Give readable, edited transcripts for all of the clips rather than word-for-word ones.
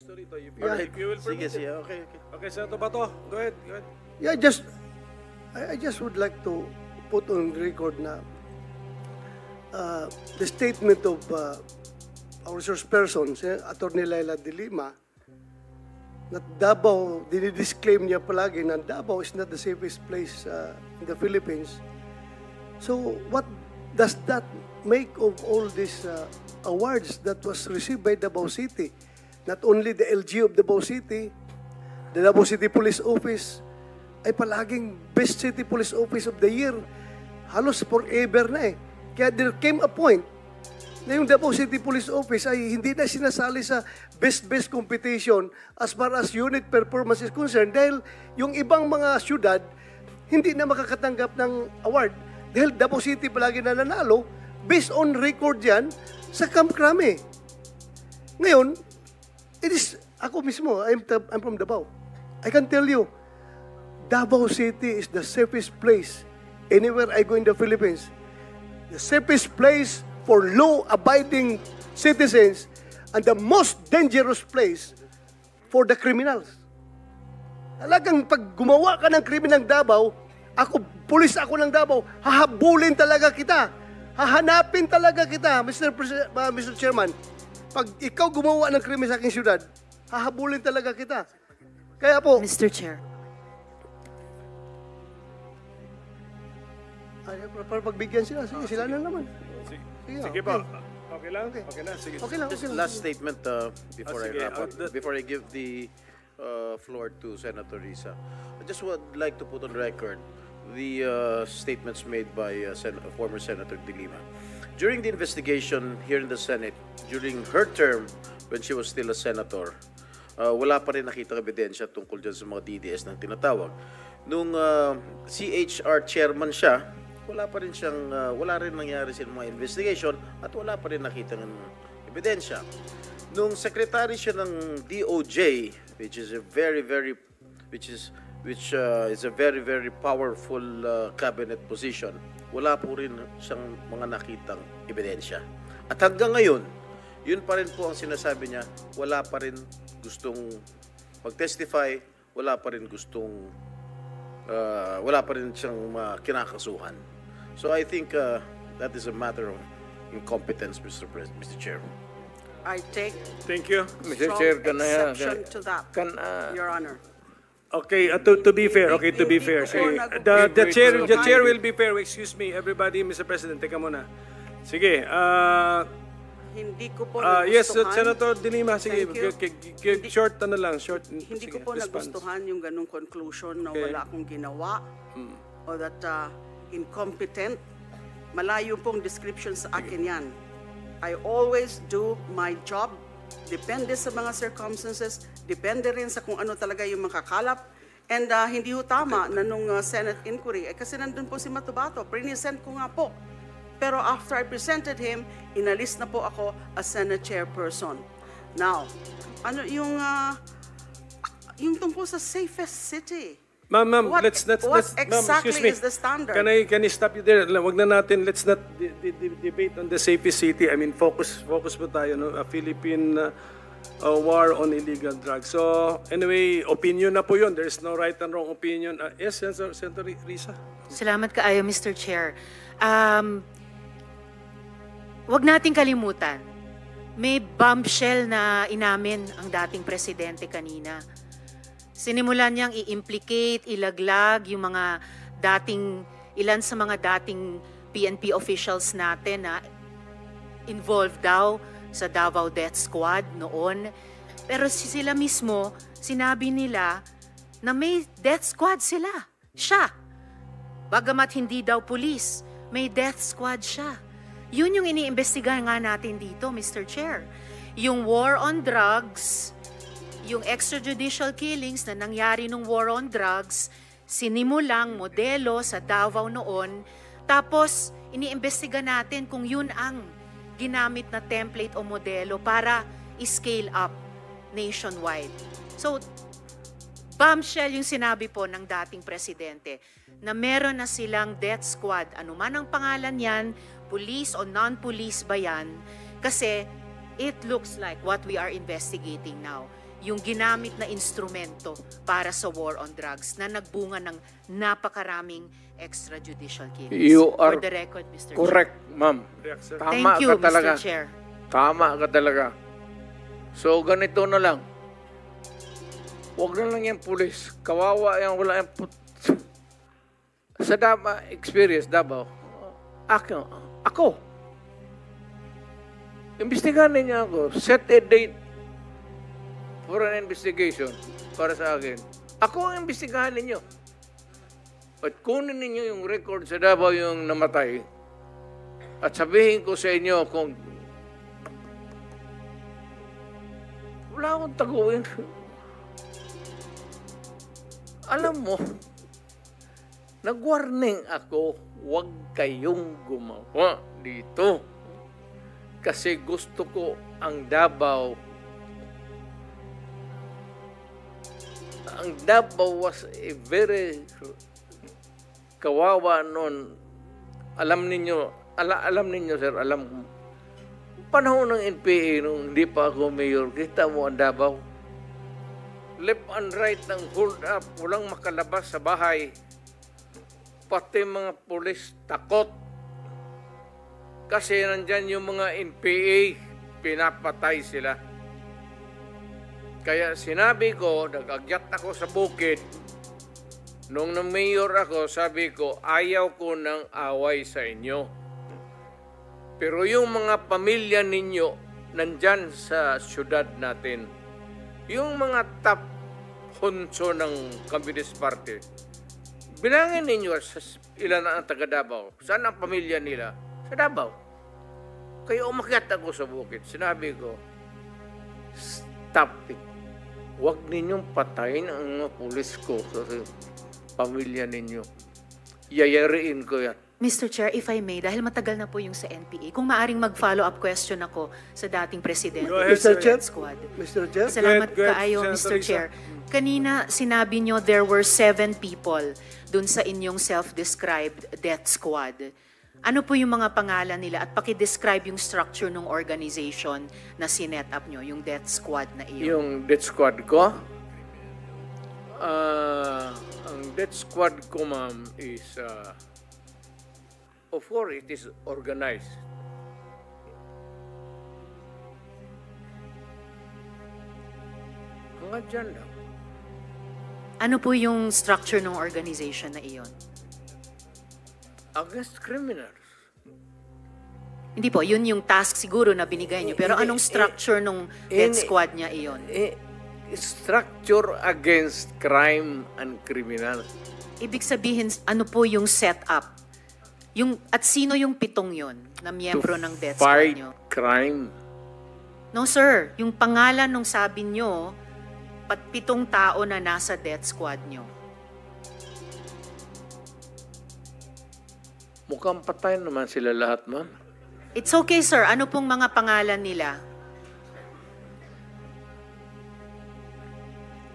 gusto rito. If Yeah. you will permit Sige, it. okay. Okay, Senator Bato, go ahead. Yeah, I just would like to put on record na the statement of our resource person, Attorney Laila de Lima, na Davao, dinidisclaim niya palagi na Davao is not the safest place in the Philippines. So what does that make of all these awards that was received by Davao City? Not only the LG of Davao City, the Davao City Police Office ay palaging Best City Police Office of the Year. Halos forever na eh. Kaya there came a point na yung Davao City Police Office ay hindi na sinasali sa best competition as far as unit performance is concerned dahil yung ibang mga syudad hindi na makakatanggap ng award dahil Davao City palagi na nanalo based on record yan sa Camp Crame. Ngayon, it is, ako mismo, I'm from Davao. I can tell you, Davao City is the safest place anywhere I go in the Philippines. The safest place for law-abiding citizens and the most dangerous place for the criminals. Talagang pag gumawa ka ng krimen ng Davao, pulis ako ng Davao, hahabulin talaga kita. Hahanapin talaga kita, Mr. Chairman. Pag ikaw gumawa ng krimen sa aking syudad, hahabulin talaga kita. Kaya po, Mr. Chair. para pagbigyan sila, sige, sila na naman. Sige po. Okay lang? Okay. Okay lang, sige. Okay lang, Just okay lang. last statement before I sige. wrap up, before I give the floor to Senator Risa. I just would like to put on record the statements made by former Senator De Lima. During the investigation here in the Senate, during her term when she was still a senator, wala pa rin nakitang ebidensya tungkol dyan sa mga DDS na tinatawag. Nung CHR chairman siya, wala rin nangyari sa mga investigation at wala pa rin nakitang ebidensya. Nung secretary siya ng DOJ, which is a very very powerful cabinet position, wala po rin siyang mga nakitang ebidensya. At hanggang ngayon, yun pa rin po ang sinasabi niya, wala pa rin gustong mag-testify, wala pa rin siyang kinakasuhan. So I think that is a matter of incompetence, Mr. Chair. I take Thank you. Mr. strong Chair, exception to that, Your Honor. Okay, to be fair, sige. The chair will be fair. Excuse me, everybody, Mr. President, teka muna. Sige, Hindi ko po yes, nagustuhan. Senator De Lima, sige, Thank you. short lang, short. Hindi sige, ko po response. nagustuhan yung ganung conclusion na Okay. wala akong ginawa o that incompetent. Malayo pong description sa akin yan. I always do my job. Depende sa mga circumstances. Depende rin sa kung ano talaga yung makakalap. And hindi ho tama na nung Senate inquiry, kasi nandun po si Matubato, present ko nga po. Pero after I presented him, inalis na po ako as Senate chairperson. Now, ano yung tungkol sa safest city? Ma'am, What let's exactly ma'am, excuse me. is the standard? Can I stop you there? Wag na natin, let's not debate on the safest city. I mean, focus po tayo, no? A Philippine war on illegal drugs. So, anyway, opinion na po yun. There is no right and wrong opinion. Yes, Senator Risa? Salamat kaayo, Mr. Chair. Wag nating kalimutan, may bombshell na inamin ang dating presidente kanina. Sinimulan niyang i-implicate, ilaglag yung mga ilan sa mga dating PNP officials natin na involved daw sa Davao Death Squad noon. Pero sila mismo, sinabi nila na may death squad sila. Siya. Bagamat hindi daw pulis, may death squad siya. Yun yung iniimbestigahan nga natin dito, Mr. Chair. Yung war on drugs, yung extrajudicial killings na nangyari nung war on drugs, sinimulang modelo sa Davao noon, tapos iniimbestiga natin kung yun ang ginamit na template o modelo para i-scale up nationwide. So, bombshell yung sinabi po ng dating presidente na meron na silang death squad, anuman ang pangalan yan, police o non-police ba yan, kasi it looks like what we are investigating now. yung ginamit na instrumento para sa war on drugs na nagbunga ng napakaraming extrajudicial killings. You are For the record, Mr. correct, ma'am. React, sir. Chair. Tama Thank you, ka talaga. Mr. Chair. Tama ka talaga. So, ganito na lang. Huwag na lang yung pulis. Kawawa yan, wala yung sa experience, Davao, ako. Imbestigahan niya ako. Set a date for an investigation para sa akin. Ako ang imbestigahan ninyo. At kunin ninyo yung record sa Davao yung namatay. At sabihin ko sa inyo kung wala akong taguin. Alam mo, nag-warning ako, huwag kayong gumawa dito. Kasi gusto ko ang Davao. Ang Davao was a very kawawa noon. Alam ninyo, sir, alam ko. Panahon ng NPA, nung hindi pa ako mayor, kita mo ang Davao. Left and right ng hold up, walang makalabas sa bahay. Pati mga pulis takot. Kasi nandyan yung mga NPA, pinapatay sila. Kaya sinabi ko, nag-agyat ako sa bukid. Nung na-mayor ako, sabi ko, ayaw ko ng away sa inyo. Pero yung mga pamilya ninyo, nandyan sa syudad natin. Yung mga top honso ng Communist Party, bilangin ninyo sa ilan ang taga Davao. Saan ang pamilya nila? Sa Davao. Kaya umakyat ako sa bukid. Sinabi ko, stop it. Huwag ninyong patayin ang mga pulis ko sa pamilya ninyo. Yayariin ko yan. Mr. Chair, if I may, dahil matagal na po yung sa NPA, kung maaring mag-follow-up question ako sa dating presidente Go ahead, ng sir. Death Squad. Mr. Chair? Salamat Go ahead, kaayo, Senator Mr. Risa. Chair. Kanina, sinabi nyo there were 7 people dun sa inyong self-described death squad. Ano po yung mga pangalan nila at paki-describe yung structure ng organization na sinet up nyo, yung death squad na iyon? Yung death squad ko, ang death squad ko, ma'am, is, of course, it is organized. Hanggang dyan lang. Ano po yung structure ng organization na iyon? Against criminals. Hindi po, yun yung task siguro na binigay nyo. Pero anong structure ng death squad niya iyon? Structure against crime and criminals. Ibig sabihin, ano po yung setup? At sino yung 7 yon na miyembro ng death squad Fight nyo? crime. No sir, yung pangalan nung sabi nyo, 7 tao na nasa death squad nyo. Mukhang patay naman sila lahat, ma'am. It's okay sir, ano pong mga pangalan nila?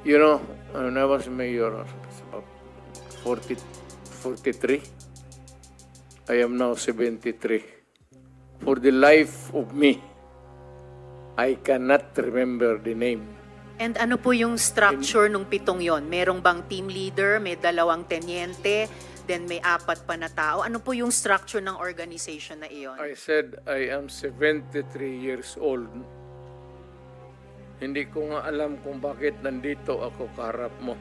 You know, when I was mayor, it's about 43. I am now 73. For the life of me, I cannot remember the name. And ano po yung structure nung 7 yon? Merong bang team leader, may 2 tenyente, then may 4 pa na tao? Ano po yung structure ng organization na iyon? I said I am 73 years old. Hindi ko nga alam kung bakit nandito ako kaharap mo.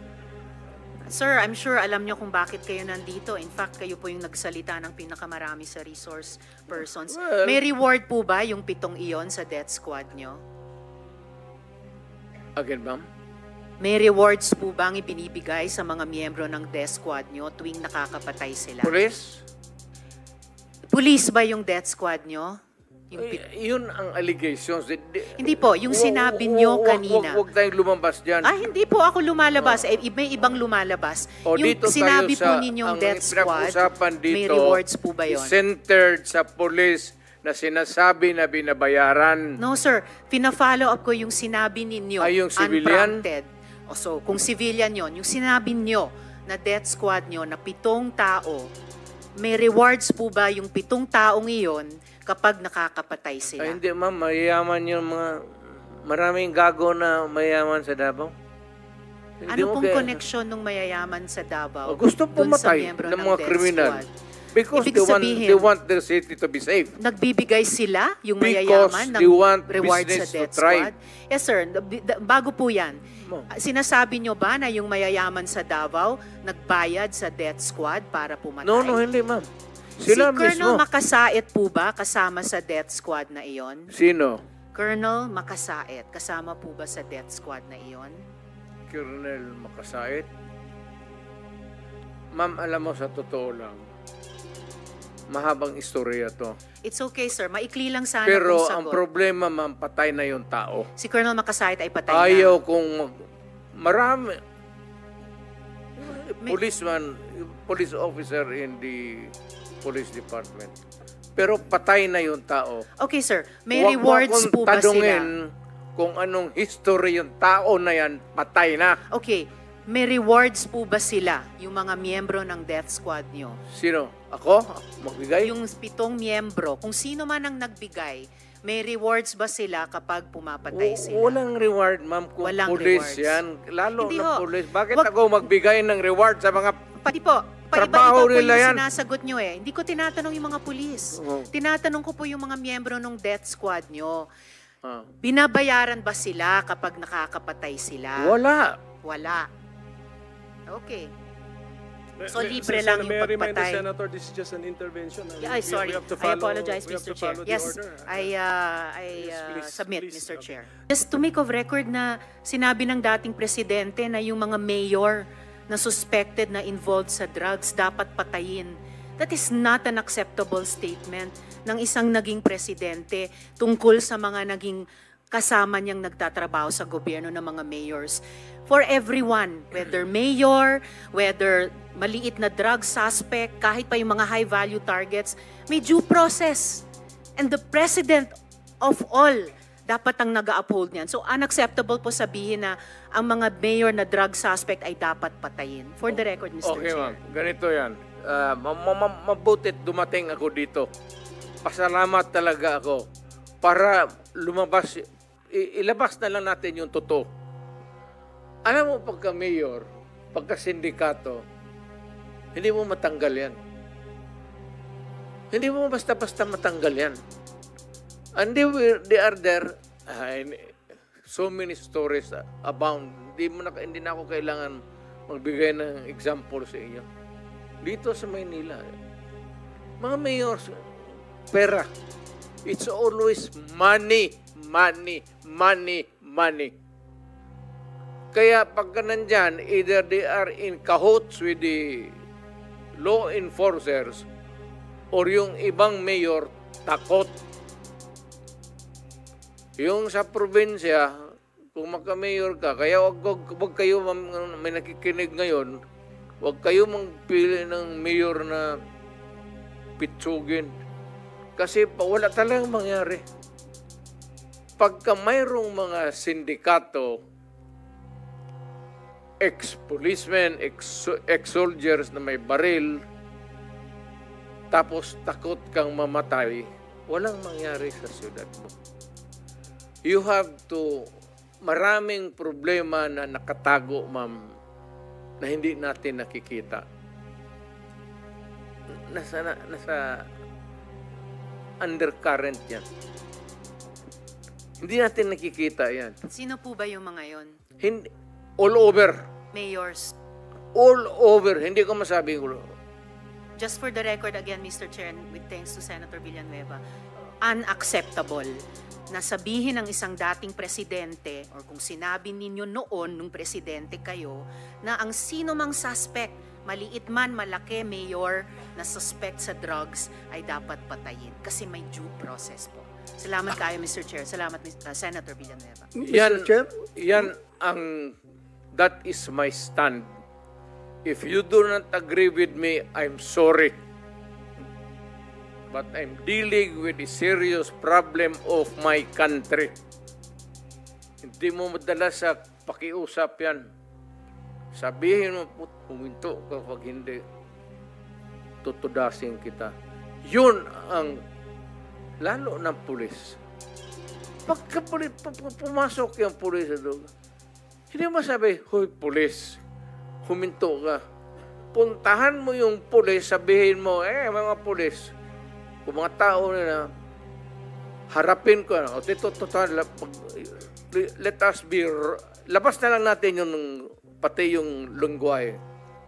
Sir, I'm sure alam nyo kung bakit kayo nandito. In fact, kayo po yung nagsalita ng pinakamarami sa resource persons. Well, May reward po ba yung 7 iyon sa death squad nyo? Again, ma'am? May rewards po bang ibinibigay sa mga miyembro ng death squad nyo tuwing nakakapatay sila? Police? Police ba yung death squad nyo? Yung Yun ang allegations. Hindi po, yung sinabi nyo kanina. Huwag tayong lumabas dyan. Hindi po ako lumalabas. May ibang lumalabas. O, Yung dito sinabi tayo po ninyong ang death squad, pinag-usapan dito, may rewards po ba yun? Centered sa police na sinasabi na binabayaran. No sir, pina-follow up ko yung sinabi ninyo. Ay, yung civilian? Unprompted. So, kung civilian yon, yung sinabi nyo na death squad nyo na 7 tao, may rewards po ba yung 7 taong iyon kapag nakakapatay sila? Ay, hindi, ma'am. Mayayaman yung mga maraming gago na mayaman sa Davao? Hindi Ano mo pong kaya- koneksyon ng mayayaman sa Davao? Gusto dun sa pumatay miyembro ng mga death kriminal. squad? Because Ibig sabihin, they want their city to be safe. Nagbibigay sila, yung Because mayayaman, they ng want reward sa business to death thrive. squad? Yes, sir. Bago po yan, Mo. sinasabi nyo ba na yung mayayaman sa Davao nagbayad sa death squad para pumatay? No, hindi, ma'am. Si Sila Colonel mismo. Makasait po ba kasama sa death squad na iyon? Sino? Colonel Makasait, kasama po ba sa death squad na iyon? Colonel Makasait? Ma'am, alam mo, sa totoo lang, mahabang istorya to. It's okay, sir. Maikli lang sana Pero kung ang sagot. problema, ma'am, patay na yung tao. Si Colonel Makasait ay patay na. Ayaw kung marami. Police officer in the police department. Pero patay na yung tao. Okay, sir. May Huwag mo rewards akong po ba tanungin sila? kung anong history yung tao na yan, patay na. Okay. May rewards po ba sila, yung mga miyembro ng death squad nyo? Sino? Ako? Magbigay? Yung 7 miyembro, kung sino man ang nagbigay, may rewards ba sila kapag pumapatay sila? Walang reward, ma'am, kung Walang police rewards. yan. Lalo Hindi na ho. police. Bakit Wag- ako magbigay ng reward sa mga... Pati po, Trabaho paiba-iba po nila yung yan. sinasagot nyo eh. Hindi ko tinatanong yung mga pulis. Oo. Tinatanong ko po yung mga miyembro ng death squad nyo. Ah, Binabayaran ba sila kapag nakakapatay sila? wala. Wala. Okay. So, May- libre Sen- lang yung may I remind the pagpatay. Senator, this is just an intervention. Yeah, sorry. We have to I follow- apologize, we have Mr. to Chair. follow the Yes, order. I Please, submit, please. Mr. Okay. Chair. Just to make of record na sinabi ng dating presidente na yung mga mayor na suspected na involved sa drugs dapat patayin. That is not an acceptable statement ng isang naging presidente tungkol sa mga naging kasama niyang nagtatrabaho sa gobyerno ng mga mayors. For everyone, whether mayor, whether maliit na drug suspect, kahit pa yung mga high-value targets, may due process. And the president of all, dapat ang nag-uphold niyan. So unacceptable po sabihin na ang mga mayor na drug suspect ay dapat patayin. For the record, Mr. Okay, Chair. ma'am. Ganito yan. Mabutit dumating ako dito. Pasalamat talaga ako para lumabas, ilabas na lang natin yung totoo. Alam mo, pagka mayor, pagka sindikato, hindi mo matanggal yan. Hindi mo basta-basta matanggal yan. And they are there, so many stories abound. Hindi na ako kailangan magbigay ng example sa inyo. Dito sa Maynila, mga mayors, pera. It's always money, money, money, money. Kaya pagka nandyan, either they are in cahoots with the law enforcers or yung ibang mayor takot. Yung sa probinsya, kung magka-mayor ka, kaya wag kayo, may nakikinig ngayon, wag kayo magpili ng mayor na pitsugin. Kasi wala talagang mangyari. Pagka mayroong mga sindikato, ex-policemen, ex-soldiers na may baril, tapos takot kang mamatay, walang mangyari sa siyudad mo. You have to, maraming problema na nakatago, ma'am, na hindi natin nakikita. Nasa undercurrent yan. Hindi natin nakikita yan. Sino po ba yung mga yon? Hindi, all over. Mayors. All over. Hindi ko masabi ko. Just for the record again, Mr. Chair, and with thanks to Senator Villanueva, unacceptable na sabihin ng isang dating presidente or kung sinabi ninyo noon nung presidente kayo na ang sino mang suspect, maliit man, malaki, mayor na suspect sa drugs ay dapat patayin kasi may due process po. Salamat kayo, Mr. Chair. Salamat, Senator Villanueva. Mr. Chair? Yan ang, that is my stand. If you do not agree with me, I'm sorry. But I'm dealing with a serious problem of my country. Hindi mo madala sa pakiusap yan. Sabihin mo, huminto kapag hindi, tutudasin kita. Yun ang, lalo ng pulis. Pagka pumasok yung pulis doon, hindi mo sabi, hoy, pulis, huminto ka. Puntahan mo yung pulis, sabihin mo, mga pulis, kung mga tao na harapin ko, let us be, labas na lang natin yung, pati yung lungguay.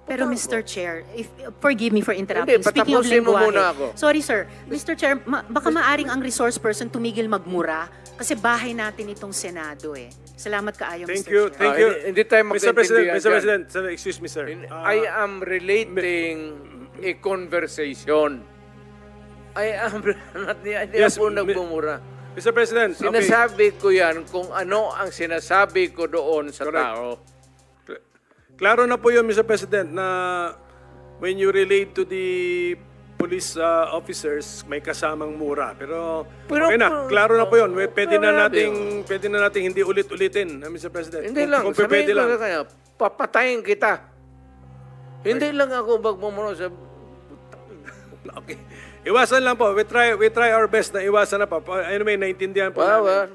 Pero Mr. Chair, forgive me for interrupting. Hindi, Speaking of patapusin mo lengguwahe. muna ako. Sorry sir, Mr. Chair, baka maaring ang resource person tumigil magmura kasi bahay natin itong Senado eh. Salamat kaayo, Thank Mr. you, Chair. thank you. Hindi tayo Mr. President, magkaintindihan Mr. dyan. President, sir, excuse me, sir. I am relating a conversation. Hindi Yes, ako nagbumura. Mr. President, okay. Sinasabi ko yan kung ano ang sinasabi ko doon sa Correct. tao. Klaro na po yun, Mr. President, na when you relate to the police officers, may kasamang mura. Pero okay na, klaro na po yun. Pwede na nating hindi ulit-ulitin, Mr. President. Hindi lang, Kung pwede sabihin ko lang. na kaya, papatayin kita. Hindi lang ako magmumuro sa... Okay. Iwasan lang po. We try our best na iwasan na po. Anyway, naintindihan po namin.